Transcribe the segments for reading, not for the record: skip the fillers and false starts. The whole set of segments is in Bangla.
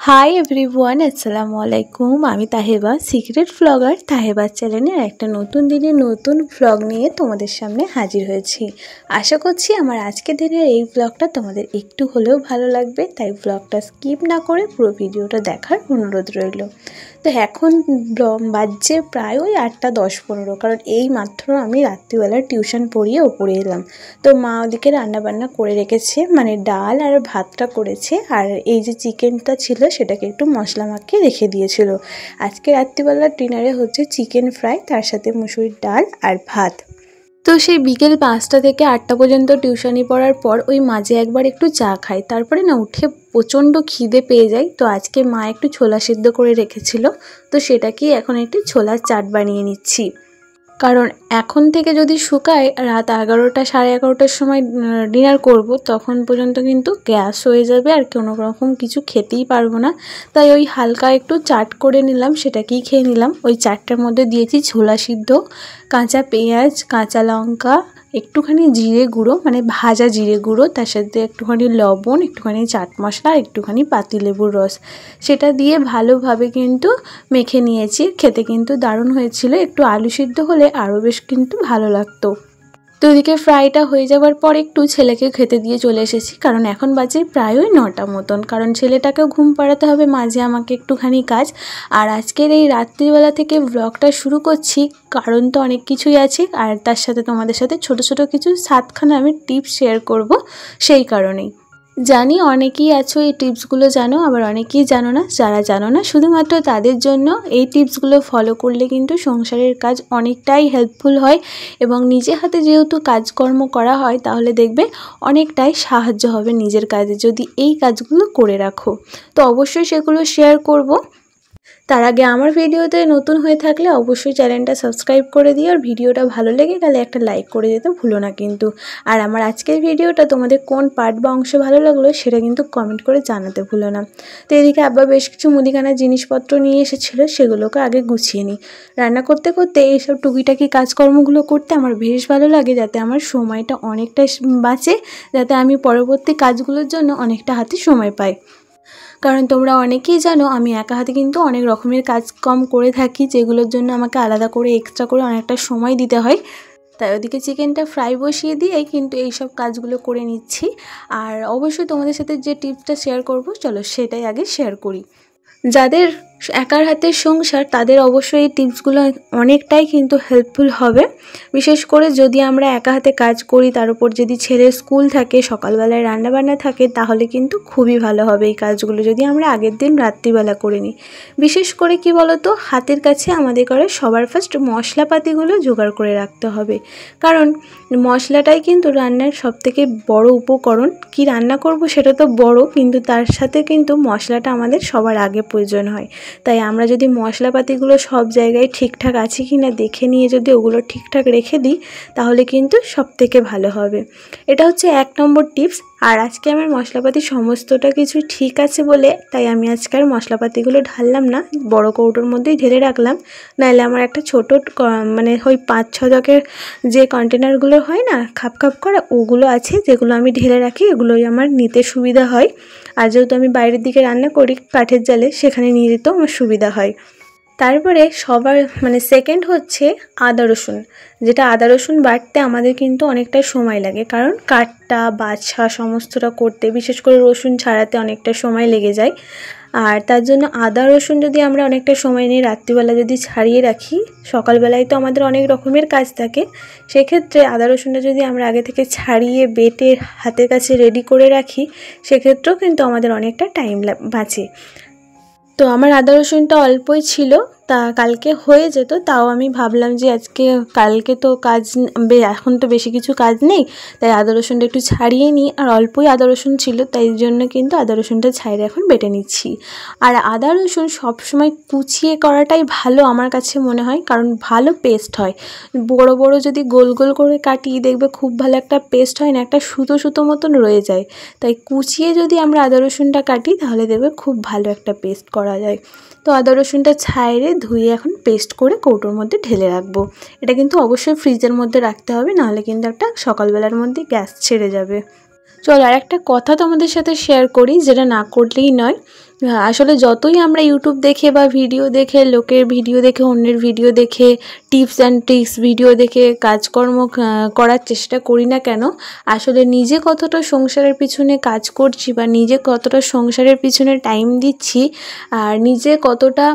হাই এভরিওয়ান, আসসালামু আলাইকুম। আমি তাহেবা, সিক্রেট ব্লগার তাহেবার চ্যানেলের একটা নতুন দিনে নতুন ব্লগ নিয়ে তোমাদের সামনে হাজির হয়েছি। আশা করছি আমার আজকের দিনের এই ব্লগটা তোমাদের একটু হলেও ভালো লাগবে, তাই ব্লগটা স্কিপ না করে পুরো ভিডিওটা দেখার অনুরোধ রইল। তো এখন বাজছে প্রায় ওই 8:10-15, কারণ এই মাত্র আমি রাত্রিবেলা টিউশন পড়িয়ে ওপরে এলাম। তো মা ওদিকে রান্নাবান্না করে রেখেছে, মানে ডাল আর ভাতটা করেছে, আর এই যে চিকেনটা ছিল সেটাকে একটু মশলা মাখিয়ে রেখে দিয়েছিল। আজকে রাত্রিবেলা ডিনারে হচ্ছে চিকেন ফ্রাই, তার সাথে মুসুরির ডাল আর ভাত। তো সেই বিকেল 5টা থেকে 8টা পর্যন্ত টিউশনি পড়ার পর ওই মাঝে একবার একটু চা খাই, তারপরে না উঠে প্রচণ্ড খিদে পেয়ে যায়। তো আজকে মা একটু ছোলা সিদ্ধ করে রেখেছিল, তো সেটাকেই এখন একটু ছোলার চাট বানিয়ে নিচ্ছি। কারণ এখন থেকে যদি শুকায় রাত 11টা 11:30টার সময় ডিনার করব, তখন পর্যন্ত কিন্তু গ্যাস হয়ে যাবে আর কোনো রকম কিছু খেতেই পারবো না। তাই ওই হালকা একটু চাট করে নিলাম, সেটাকেই খেয়ে নিলাম। ওই চাটটার মধ্যে দিয়েছি ছোলা সিদ্ধ, কাঁচা পেঁয়াজ, কাঁচা লঙ্কা, একটুখানি জিরে গুঁড়ো, মানে ভাজা জিরে গুঁড়ো, তার সাথে একটুখানি লবণ, একটুখানি চাট মশলা আর একটুখানি পাতিলেবুর রস, সেটা দিয়ে ভালোভাবে কিন্তু মেখে নিয়েছি। খেতে কিন্তু দারুণ হয়েছিল। একটু আলু সিদ্ধ হলে আরও বেশ কিন্তু ভালো লাগতো। তো ওদিকে ফ্রাইটা হয়ে যাওয়ার পর একটু ছেলেকে খেতে দিয়ে চলে এসেছি, কারণ এখন বাজে প্রায় ওই 9টা মতন, কারণ ছেলেটাকেও ঘুম পাড়াতে হবে, মাঝে আমাকে একটুখানি কাজ। আর আজকের এই রাত্রিবেলা থেকে ব্লগটা শুরু করছি, কারণ তো অনেক কিছুই আছে, আর তার সাথে তোমাদের সাথে ছোট ছোট কিছু 7খানা আমি টিপস শেয়ার করব। সেই কারণেই জানি অনেকেই আছো এই টিপসগুলো জানো, আবার অনেকেই জানো না। যারা জানো না শুধুমাত্র তাদের জন্য এই টিপসগুলো ফলো করলে কিন্তু সংসারের কাজ অনেকটাই হেল্পফুল হয়, এবং নিজে হাতে যেহেতু কাজকর্ম করা হয় তাহলে দেখবে অনেকটাই সাহায্য হবে নিজের কাজে, যদি এই কাজগুলো করে রাখো। তো অবশ্যই সেগুলো শেয়ার করব। তার আগে আমার ভিডিওতে নতুন হয়ে থাকলে অবশ্যই চ্যানেলটা সাবস্ক্রাইব করে দিও, আর ভিডিওটা ভালো লেগে গেলে একটা লাইক করে দিতে ভুলো না কিন্তু। আর আমার আজকের ভিডিওটা তোমাদের কোন পার্ট বা অংশ ভালো লাগলো সেটা কিন্তু কমেন্ট করে জানাতে ভুলো না। তো এদিকে আব্বা বেশ কিছু মুদিখানার জিনিসপত্র নিয়ে এসেছিলো, সেগুলোকে আগে গুছিয়ে নিই। রান্না করতে করতে এইসব টুকিটাকি কাজকর্মগুলো করতে আমার বেশ ভালো লাগে, যাতে আমার সময়টা অনেকটা বাঁচে, যাতে আমি পরবর্তী কাজগুলোর জন্য অনেকটা হাতে সময় পাই। কারণ তোমরা অনেকেই জানো আমি একা হাতে কিন্তু অনেক রকমের কাজ কম করে থাকি, যেগুলোর জন্য আমাকে আলাদা করে এক্সট্রা করে অনেকটা সময় দিতে হয়। তাই ওদিকে চিকেনটা ফ্রাই বসিয়ে দিয়েই কিন্তু এইসব কাজগুলো করে নিচ্ছি। আর অবশ্যই তোমাদের সাথে যে টিপসটা শেয়ার করব, চলো সেটাই আগে শেয়ার করি। যাদের একার হাতের সংসার তাদের অবশ্যই এই টিপসগুলো অনেকটাই কিন্তু হেল্পফুল হবে। বিশেষ করে যদি আমরা একা হাতে কাজ করি, তার উপর যদি ছেলের স্কুল থাকে, সকালবেলায় রান্নাবান্না থাকে, তাহলে কিন্তু খুবই ভালো হবে এই কাজগুলো যদি আমরা আগের দিন রাত্রিবেলা করে নিই। বিশেষ করে কি বলতো, হাতের কাছে আমাদের করে সবার ফার্স্ট মশলাপাতিগুলো জোগাড় করে রাখতে হবে, কারণ মশলাটাই কিন্তু রান্নার সবথেকে বড় উপকরণ। কি রান্না করব সেটা তো বড়, কিন্তু তার সাথে কিন্তু মশলাটা আমাদের সবার আগে প্রয়োজন হয়। তাই আমরা যদি মশলাপাতিগুলো সব জায়গায় ঠিকঠাক আছে কি না দেখে নিয়ে যদি ওগুলো ঠিকঠাক রেখে দিই, তাহলে কিন্তু সবথেকে ভালো হবে। এটা হচ্ছে 1 নম্বর টিপস। আর আজকে আমার মশলাপাতি সমস্তটা কিছু ঠিক আছে বলে তাই আমি আজকে আর মশলাপাতিগুলো ঢাললাম না, বড় কৌটোর মধ্যেই ঢেলে রাখলাম। নাহলে আমার একটা ছোট মানে ওই 5-6 জগের যে কন্টেনারগুলো হয় না খাপ খাপ করা, ওগুলো আছে, যেগুলো আমি ঢেলে রাখি, এগুলোই আমার নিতে সুবিধা হয়। আর যেহেতু আমি বাইরের দিকে রান্না করি কাঠের জালে, সেখানে নিয়ে যেতেও আমার সুবিধা হয়। তারপরে সবার মানে সেকেন্ড হচ্ছে আদা রসুন, যেটা আদা রসুন বাটতে আমাদের কিন্তু অনেকটা সময় লাগে, কারণ কাটটা বাছা সমস্তটা করতে, বিশেষ করে রসুন ছাড়াতে অনেকটা সময় লেগে যায়। আর তার জন্য আদা রসুন যদি আমরা অনেকটা সময় নিয়ে রাত্রিবেলা যদি ছাড়িয়ে রাখি, সকালবেলায় তো আমাদের অনেক রকমের কাজ থাকে, সেক্ষেত্রে আদা রসুনটা যদি আমরা আগে থেকে ছাড়িয়ে বেটে হাতের কাছে রেডি করে রাখি, সেক্ষেত্রেও কিন্তু আমাদের অনেকটা টাইম বাঁচে। তো আমার আদা রসুনটা অল্পই ছিল, তা কালকে হয়ে যেত, তাও আমি ভাবলাম যে কালকে তো এখন তো বেশি কিছু কাজ নেই, তাই আদা রসুনটা একটু ছাড়িয়ে নিই। আর অল্পই আদা রসুন ছিল, তাই জন্য কিন্তু আদা রসুনটা ছাড়িয়ে এখন বেটে নিচ্ছি। আর আদা রসুন সবসময় কুচিয়ে করাটাই ভালো আমার কাছে মনে হয়, কারণ ভালো পেস্ট হয়। বড় বড় যদি গোল গোল করে কাটি, দেখবে খুব ভালো একটা পেস্ট হয় না, একটা সুতো সুতো মতন রয়ে যায়। তাই কুচিয়ে যদি আমরা আদা রসুনটা কাটি, তাহলে দেখবে খুব ভালো একটা পেস্ট করা যায়। তো আদা রসুনটা ছাইড়ে ধুয়ে এখন পেস্ট করে কৌটোর মধ্যে ঢেলে রাখবো। এটা কিন্তু অবশ্যই ফ্রিজের মধ্যে রাখতে হবে, নাহলে কিন্তু একটা সকালবেলার মধ্যে গ্যাস ছেড়ে যাবে। চলো আর একটা কথা তোমাদের সাথে শেয়ার করি, যেটা না করলেই নয়। আসলে যতই আমরা ইউটিউব দেখে বা ভিডিও দেখে, লোকের ভিডিও দেখে, অন্যের ভিডিও দেখে, টিপস অ্যান্ড ট্রিক্স ভিডিও দেখে কাজকর্ম করার চেষ্টা করি না কেন, আসলে নিজে কতটা সংসারের পিছনে কাজ করছি বা নিজে কতটা সংসারের পিছনে টাইম দিচ্ছি আর নিজে কতটা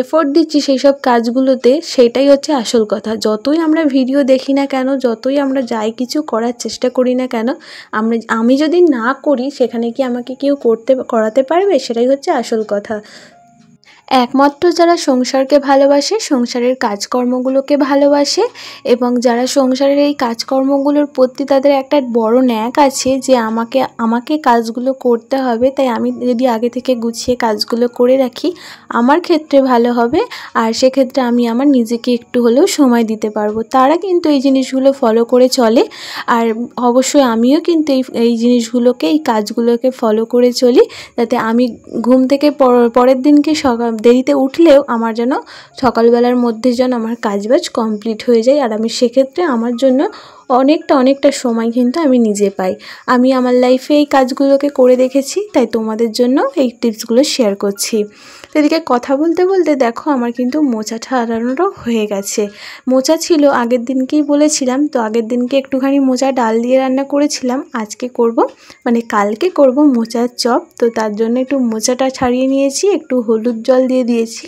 এফোর্ট দিচ্ছি সেই সব কাজগুলোতে, সেটাই হচ্ছে আসল কথা। যতই আমরা ভিডিও দেখি না কেন, যতই আমরা যাই কিছু করার চেষ্টা করি না কেন, আমি যদি না করি সেখানে কি আমাকে কেউ করাতে পারবে? সেটাই হচ্ছে আসল কথা। একমাত্র যারা সংসারকে ভালোবাসে, সংসারের কাজকর্মগুলোকে ভালোবাসে এবং যারা সংসারের এই কাজকর্মগুলোর প্রতি তাদের একটা বড় ন্যাক আছে যে আমাকে কাজগুলো করতে হবে, তাই আমি যদি আগে থেকে গুছিয়ে কাজগুলো করে রাখি আমার ক্ষেত্রে ভালো হবে আর সেক্ষেত্রে আমি আমার নিজেকে একটু হলেও সময় দিতে পারবো, তারা কিন্তু এই জিনিসগুলো ফলো করে চলে। আর অবশ্যই আমিও কিন্তু এই জিনিসগুলোকে, এই কাজগুলোকে ফলো করে চলি, যাতে আমি ঘুম থেকে পরের দিনকে দেরিতে উঠলেও আমার যেন সকালবেলার মধ্যে যেন আমার কাজবাজ কমপ্লিট হয়ে যায় আর আমি সেক্ষেত্রে আমার জন্য অনেকটা সময় কিন্তু আমি নিজে পাই। আমি আমার লাইফে এই কাজগুলোকে করে দেখেছি, তাই তোমাদের জন্য এই টিপসগুলো শেয়ার করছি। এদিকে কথা বলতে বলতে দেখো আমার কিন্তু মোচা ছাড়ানোটাও হয়ে গেছে। মোচা ছিল আগের দিনকেই বলেছিলাম, তো আগের দিনকে একটুখানি মোচা ডাল দিয়ে রান্না করেছিলাম, আজকে করব মানে কালকে করব মোচার চপ। তো তার জন্য একটু মোচাটা ছাড়িয়ে নিয়েছি, একটু হলুদ জল দিয়ে দিয়েছি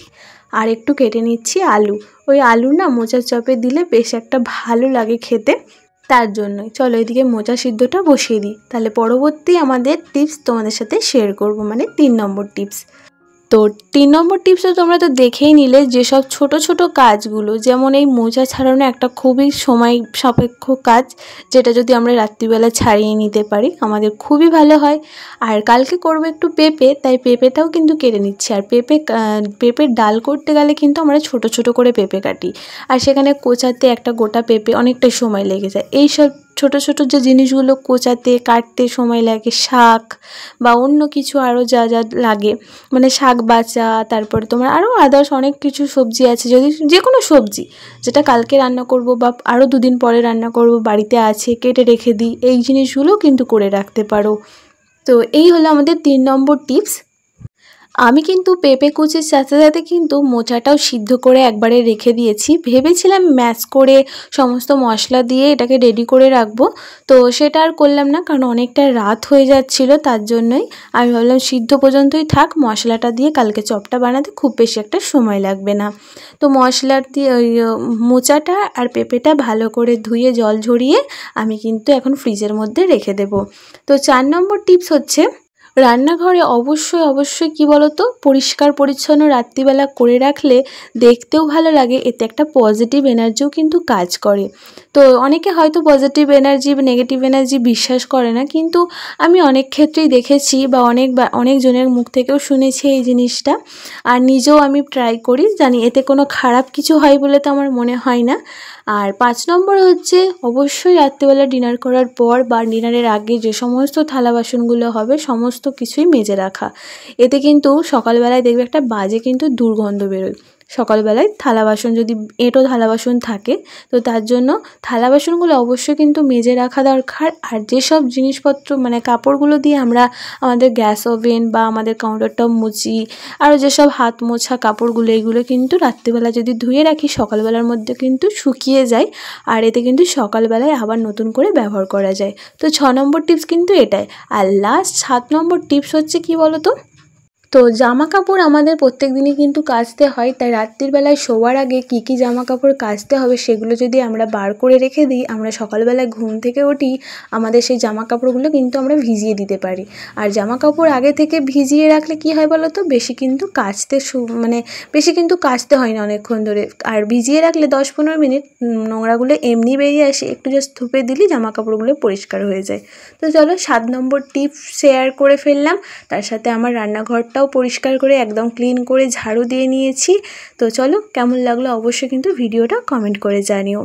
আর একটু কেটে নিচ্ছি আলু। ওই আলু না মোচার চপে দিলে বেশ একটা ভালো লাগে খেতে, তার জন্যই। চলো এদিকে মোচা সিদ্ধটা বসিয়ে দিই, তাহলে পরবর্তী আমাদের টিপস তোমাদের সাথে শেয়ার করব, মানে 3 নম্বর টিপস। তো 3 নম্বর টিপসও তোমরা তো দেখেই নিলে, যেসব ছোট কাজগুলো, যেমন এই মোচা ছাড়ানো একটা খুবই সময় সাপেক্ষ কাজ, যেটা যদি আমরা রাত্রিবেলা ছাড়িয়ে নিতে পারি আমাদের খুবই ভালো হয়। আর কালকে করবো একটু পেঁপে, তাই পেঁপেটাও কিন্তু কেটে নিচ্ছি। আর পেঁপের ডাল করতে গেলে কিন্তু আমরা ছোট করে পেঁপে কাটি, আর সেখানে কোচাতে একটা গোটা পেঁপে অনেকটাই সময় লেগে যায়। এইসব ছোট যে জিনিসগুলো কোচাতে কাটতে সময় লাগে, শাক বা অন্য কিছু আরও যা লাগে, মানে শাক বাছা, তারপরে তোমার আরও আদার্স অনেক কিছু সবজি আছে, যদি যে কোনো সবজি যেটা কালকে রান্না করব বা আরও 2 দিন পরে রান্না করব বাড়িতে আছে, কেটে রেখে দিই, এই জিনিসগুলোও কিন্তু করে রাখতে পারো। তো এই হলো আমাদের 3 নম্বর টিপস। আমি কিন্তু পেঁপে কুচির সাথে কিন্তু মোচাটাও সিদ্ধ করে একবারে রেখে দিয়েছি, ভেবেছিলাম ম্যাশ করে সমস্ত মশলা দিয়ে এটাকে রেডি করে রাখবো, তো সেটা আর করলাম না, কারণ অনেকটা রাত হয়ে যাচ্ছিলো, তার জন্যই আমি ভাবলাম সিদ্ধ পর্যন্তই থাক, মশলাটা দিয়ে কালকে চপটা বানাতে খুব বেশি একটা সময় লাগবে না। তো মশলা দিয়ে ওই মোচাটা আর পেঁপেটা ভালো করে ধুয়ে জল ঝরিয়ে আমি কিন্তু এখন ফ্রিজের মধ্যে রেখে দেবো। তো 4 নম্বর টিপস হচ্ছে, রান্নাঘরে অবশ্যই কি বলতো, পরিষ্কার পরিচ্ছন্ন রাত্রিবেলা করে রাখলে দেখতেও ভালো লাগে, এতে একটা পজিটিভ এনার্জিও কিন্তু কাজ করে। তো অনেকে হয়তো পজিটিভ এনার্জি বা নেগেটিভ এনার্জি বিশ্বাস করে না, কিন্তু আমি অনেক ক্ষেত্রেই দেখেছি বা অনেকজনের মুখ থেকেও শুনেছি এই জিনিসটা, আর নিজেও আমি ট্রাই করি, জানি এতে কোনো খারাপ কিছু হয় বলে তো আমার মনে হয় না। আর 5 নম্বর হচ্ছে, অবশ্যই রাত্রিবেলা ডিনার করার পর বা ডিনারের আগে যে সমস্ত থালা বাসনগুলো হবে সমস্ত কিছুই মেজে রাখা, এতে কিন্তু সকালবেলায় দেখবে একটা বাজে কিন্তু দুর্গন্ধ বেরোয়। সকালবেলায় থালা বাসন যদি এঁটো থালা বাসন থাকে, তো তার জন্য থালা বাসনগুলো অবশ্যই কিন্তু মেজে রাখা দরকার। আর যেসব জিনিসপত্র মানে কাপড়গুলো দিয়ে আমরা আমাদের গ্যাস ওভেন বা আমাদের কাউন্টার টপ মুছি, আরও যেসব হাত মোছা কাপড়গুলো, এগুলো কিন্তু রাত্রিবেলা যদি ধুয়ে রাখি সকালবেলার মধ্যে কিন্তু শুকিয়ে যায়, আর এতে কিন্তু সকালবেলায় আবার নতুন করে ব্যবহার করা যায়। তো 6 নম্বর টিপস কিন্তু এটাই। আর লাস্ট 7 নম্বর টিপস হচ্ছে কি বলো তো, তো জামা কাপড় আমাদের প্রত্যেক দিনই কিন্তু কাচতে হয়, তাই রাত্রির বেলায় শোয়ার আগে কী জামা কাপড় কাচতে হবে সেগুলো যদি আমরা বার করে রেখে দিই, আমরা সকালবেলায় ঘুম থেকে উঠি আমাদের সেই জামা কাপড়গুলো কিন্তু আমরা ভিজিয়ে দিতে পারি। আর জামা কাপড় আগে থেকে ভিজিয়ে রাখলে কি হয় বলো তো, বেশি কিন্তু কাচতে হয় না অনেকক্ষণ ধরে। আর ভিজিয়ে রাখলে 10-15 মিনিট নোংরাগুলো এমনি বেরিয়ে আসে, একটু জাস্ট ধুপে দিলেই জামা কাপড়গুলো পরিষ্কার হয়ে যায়। তো চলো 7 নম্বর টিপস শেয়ার করে ফেললাম, তার সাথে আমার রান্নাঘরটাও পরিষ্কার করে একদম ক্লিন করে ঝাড়ু দিয়ে নিয়েছি। তো চলো কেমন লাগলো অবশ্যই কিন্তু ভিডিওটা কমেন্ট করে জানিও।